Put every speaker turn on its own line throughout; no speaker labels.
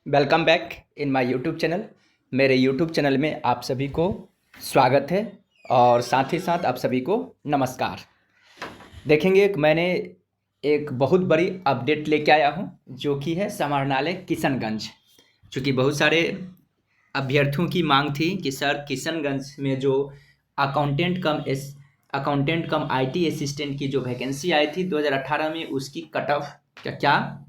Welcome back in my YouTube channel. मेरे YouTube channel में आप सभी को स्वागत है और साथ ही साथ आप सभी को नमस्कार। देखेंगे मैंने एक बहुत बड़ी अपडेट लेके आया हूं जो कि है समाहरणालय किशनगंज। चूँकि बहुत सारे अभ्यर्थियों की मांग थी कि सर किशनगंज में जो अकाउंटेंट कम आईटी असिस्टेंट की जो वैकेंसी आई थी 2018 में, उसकी कट ऑफ क्या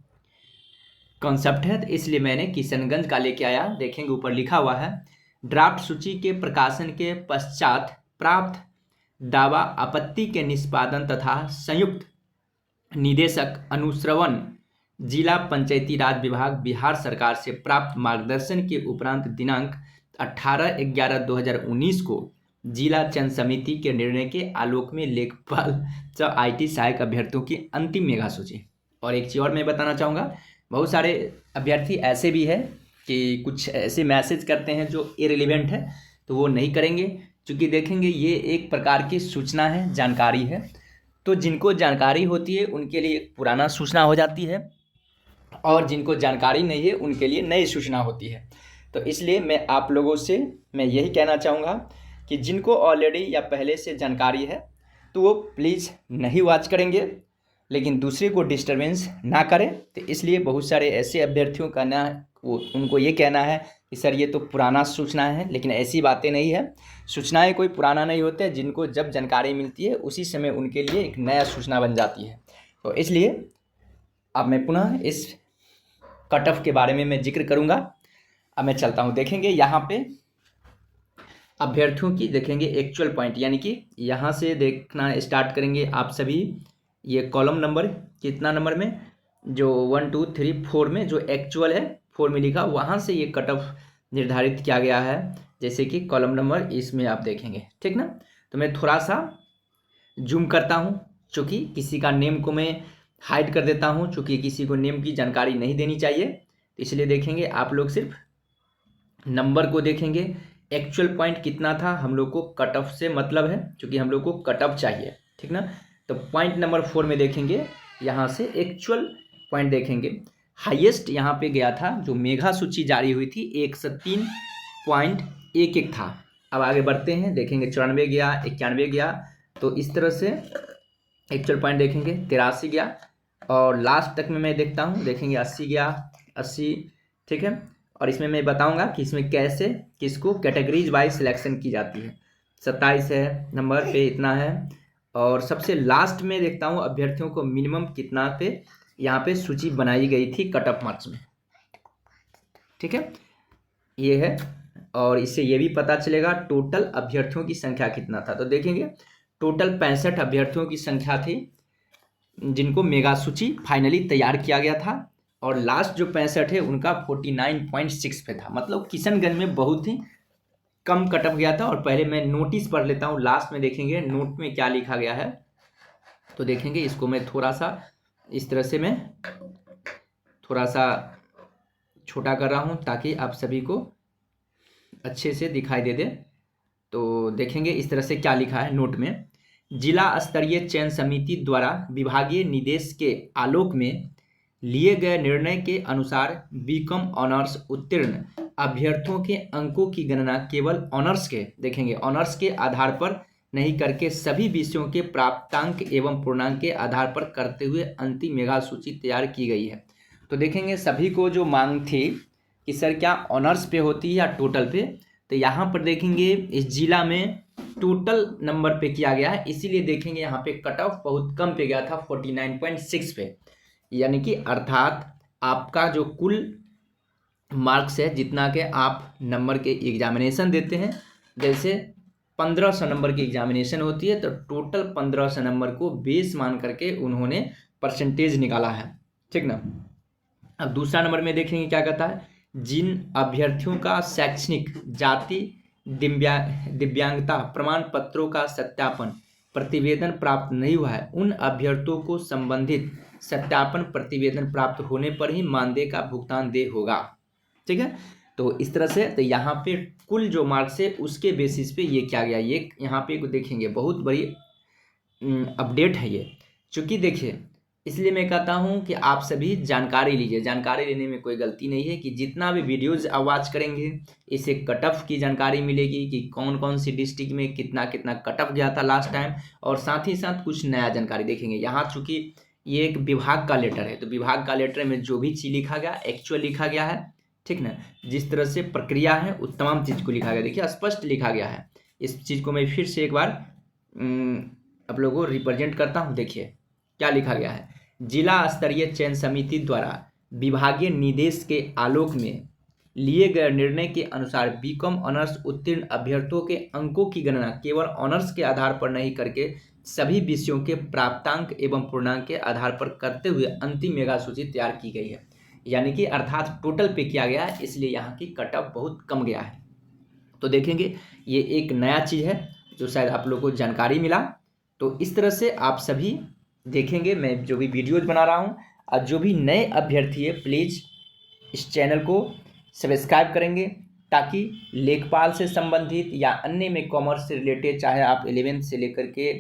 कॉन्सेप्ट है। तो इसलिए मैंने किशनगंज का लेके आया। देखेंगे ऊपर लिखा हुआ है, ड्राफ्ट सूची के प्रकाशन के पश्चात प्राप्त दावा आपत्ति के निष्पादन तथा संयुक्त निदेशक अनुश्रवण जिला पंचायती राज विभाग बिहार सरकार से प्राप्त मार्गदर्शन के उपरांत दिनांक 18/11/2019 को जिला चयन समिति के निर्णय के आलोक में लेखपाल आईटी सहायक अभ्यर्थियों की अंतिम मेगा सूची। और एक चीज़ और मैं बताना चाहूँगा, बहुत सारे अभ्यर्थी ऐसे भी है कि कुछ ऐसे मैसेज करते हैं जो इरेलीवेंट है, तो वो नहीं करेंगे। क्योंकि देखेंगे ये एक प्रकार की सूचना है, जानकारी है, तो जिनको जानकारी होती है उनके लिए एक पुराना सूचना हो जाती है और जिनको जानकारी नहीं है उनके लिए नई सूचना होती है। तो इसलिए मैं आप लोगों से मैं यही कहना चाहूँगा कि जिनको ऑलरेडी या पहले से जानकारी है तो वो प्लीज़ नहीं वॉच करेंगे, लेकिन दूसरे को डिस्टरबेंस ना करें। तो इसलिए बहुत सारे ऐसे अभ्यर्थियों का ना उनको ये कहना है कि सर ये तो पुराना सूचना है, लेकिन ऐसी बातें नहीं है। सूचनाएं कोई पुराना नहीं होते, जिनको जब जानकारी मिलती है उसी समय उनके लिए एक नया सूचना बन जाती है। तो इसलिए अब मैं पुनः इस कट ऑफ के बारे में मैं जिक्र करूँगा। अब मैं चलता हूँ। देखेंगे यहाँ पे अभ्यर्थियों की देखेंगे एक्चुअल पॉइंट, यानी कि यहाँ से देखना स्टार्ट करेंगे आप सभी। ये कॉलम नंबर कितना नंबर में, जो 1 2 3 4 में जो एक्चुअल है 4 में लिखा, वहाँ से ये कट ऑफ निर्धारित किया गया है। जैसे कि कॉलम नंबर इसमें आप देखेंगे, ठीक ना। तो मैं थोड़ा सा जूम करता हूँ, चूँकि किसी का नेम को मैं हाइड कर देता हूँ, चूँकि किसी को नेम की जानकारी नहीं देनी चाहिए। तो इसलिए देखेंगे आप लोग सिर्फ नंबर को देखेंगे, एक्चुअल पॉइंट कितना था। हम लोग को कट ऑफ से मतलब है, क्योंकि हम लोग को कट ऑफ चाहिए, ठीक ना। तो पॉइंट नंबर 4 में देखेंगे, यहाँ से एक्चुअल पॉइंट देखेंगे। हाईएस्ट यहाँ पे गया था, जो मेगा सूची जारी हुई थी 103.11 था। अब आगे बढ़ते हैं, देखेंगे 94 गया, 91 गया। तो इस तरह से एक्चुअल पॉइंट देखेंगे 83 गया, और लास्ट तक में मैं देखता हूँ, देखेंगे 80 गया, 80, ठीक है। और इसमें मैं बताऊंगा कि इसमें कैसे किसको कैटेगरीज वाइज सिलेक्शन की जाती है। 27 है नंबर पे, इतना है। और सबसे लास्ट में देखता हूँ अभ्यर्थियों को मिनिमम कितना पे यहाँ पे सूची बनाई गई थी कट ऑफ मार्क्स में, ठीक है, ये है। और इससे ये भी पता चलेगा टोटल अभ्यर्थियों की संख्या कितना था। तो देखेंगे टोटल 65 अभ्यर्थियों की संख्या थी जिनको मेगा सूची फाइनली तैयार किया गया था, और लास्ट जो 65 है उनका 49.6 पे था। मतलब किशनगंज में बहुत ही कम कट ऑफ गया था। और पहले मैं नोटिस पढ़ लेता हूँ, लास्ट में देखेंगे नोट में क्या लिखा गया है। तो देखेंगे इसको मैं थोड़ा सा इस तरह से मैं थोड़ा सा छोटा कर रहा हूँ ताकि आप सभी को अच्छे से दिखाई दे दे। तो देखेंगे इस तरह से क्या लिखा है नोट में, जिला स्तरीय चयन समिति द्वारा विभागीय निर्देश के आलोक में लिए गए निर्णय के अनुसार बीकॉम ऑनर्स उत्तीर्ण अभ्यर्थियों के अंकों की गणना केवल ऑनर्स के, देखेंगे ऑनर्स के आधार पर नहीं करके सभी विषयों के प्राप्तांक एवं पूर्णांक के आधार पर करते हुए अंतिम मेगा सूची तैयार की गई है। तो देखेंगे सभी को जो मांग थी कि सर क्या ऑनर्स पे होती है या टोटल पे, तो यहाँ पर देखेंगे इस जिला में टोटल नंबर पे किया गया है। इसीलिए देखेंगे यहाँ पे कट ऑफ बहुत कम पे गया था, 49.6 पे। यानी कि अर्थात आपका जो कुल मार्क्स है, जितना के आप नंबर के एग्जामिनेशन देते हैं, जैसे 1500 नंबर की एग्जामिनेशन होती है, तो टोटल 1500 नंबर को बेस मान करके उन्होंने परसेंटेज निकाला है, ठीक ना। अब दूसरा नंबर में देखेंगे क्या कहता है, जिन अभ्यर्थियों का शैक्षणिक जाति दिव्यांगता प्रमाण पत्रों का सत्यापन प्रतिवेदन प्राप्त नहीं हुआ है, उन अभ्यर्थियों को संबंधित सत्यापन प्रतिवेदन प्राप्त होने पर ही मानदेय का भुगतान देय होगा, ठीक है। तो इस तरह से तो यहाँ पे कुल जो मार्क्स है उसके बेसिस पे ये क्या गया, ये यहाँ पे देखेंगे बहुत बड़ी अपडेट है ये। चूँकि देखिए इसलिए मैं कहता हूँ कि आप सभी जानकारी लीजिए। जानकारी लेने में कोई गलती नहीं है कि जितना भी वीडियोज आप वॉच करेंगे इससे कट ऑफ की जानकारी मिलेगी कि कौन कौन सी डिस्ट्रिक्ट में कितना कितना कट ऑफ गया था लास्ट टाइम, और साथ ही साथ कुछ नया जानकारी देखेंगे। यहाँ चूंकि ये एक विभाग का लेटर है तो विभाग का लेटर में जो भी चीज़ लिखा गया एक्चुअल लिखा गया है, ठीक ना। जिस तरह से प्रक्रिया है उस तमाम चीज़ को लिखा गया, देखिए स्पष्ट लिखा गया है। इस चीज़ को मैं फिर से एक बार आप लोगों को रिप्रेजेंट करता हूँ। देखिए क्या लिखा गया है। जिला स्तरीय चयन समिति द्वारा विभागीय निर्देश के आलोक में लिए गए निर्णय के अनुसार बीकॉम ऑनर्स उत्तीर्ण अभ्यर्थियों के अंकों की गणना केवल ऑनर्स के आधार पर नहीं करके सभी विषयों के प्राप्तांक एवं पूर्णांक के आधार पर करते हुए अंतिम मेगा सूची तैयार की गई है। यानी कि अर्थात टोटल पे किया गया है, इसलिए यहाँ की कट ऑफ बहुत कम गया है। तो देखेंगे ये एक नया चीज़ है जो शायद आप लोगों को जानकारी मिला। तो इस तरह से आप सभी देखेंगे मैं जो भी वीडियोज बना रहा हूँ, और जो भी नए अभ्यर्थी है प्लीज़ इस चैनल को सब्सक्राइब करेंगे, ताकि लेखपाल से संबंधित या अन्य में कॉमर्स से रिलेटेड, चाहे आप 11th से लेकर के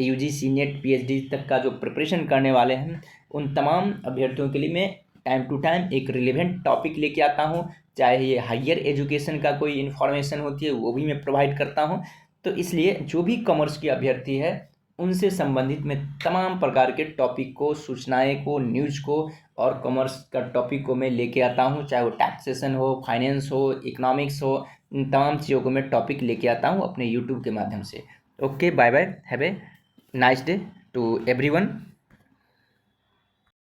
UGC नेट PhD तक का जो प्रिपरेशन करने वाले हैं, उन तमाम अभ्यर्थियों के लिए मैं टाइम टू टाइम एक रिलेवेंट टॉपिक लेके आता हूँ। चाहे ये हायर एजुकेशन का कोई इन्फॉर्मेशन होती है वो भी मैं प्रोवाइड करता हूँ। तो इसलिए जो भी कॉमर्स के अभ्यर्थी है उनसे संबंधित मैं तमाम प्रकार के टॉपिक को, सूचनाएं को, न्यूज़ को और कॉमर्स का टॉपिक को मैं लेके आता हूँ, चाहे वो टैक्सेशन हो, फाइनेंस हो, इकोनॉमिक्स हो, इन तमाम चीज़ों को मैं टॉपिक लेके आता हूँ अपने यूट्यूब के माध्यम से। Okay, bye bye, have a nice day to everyone.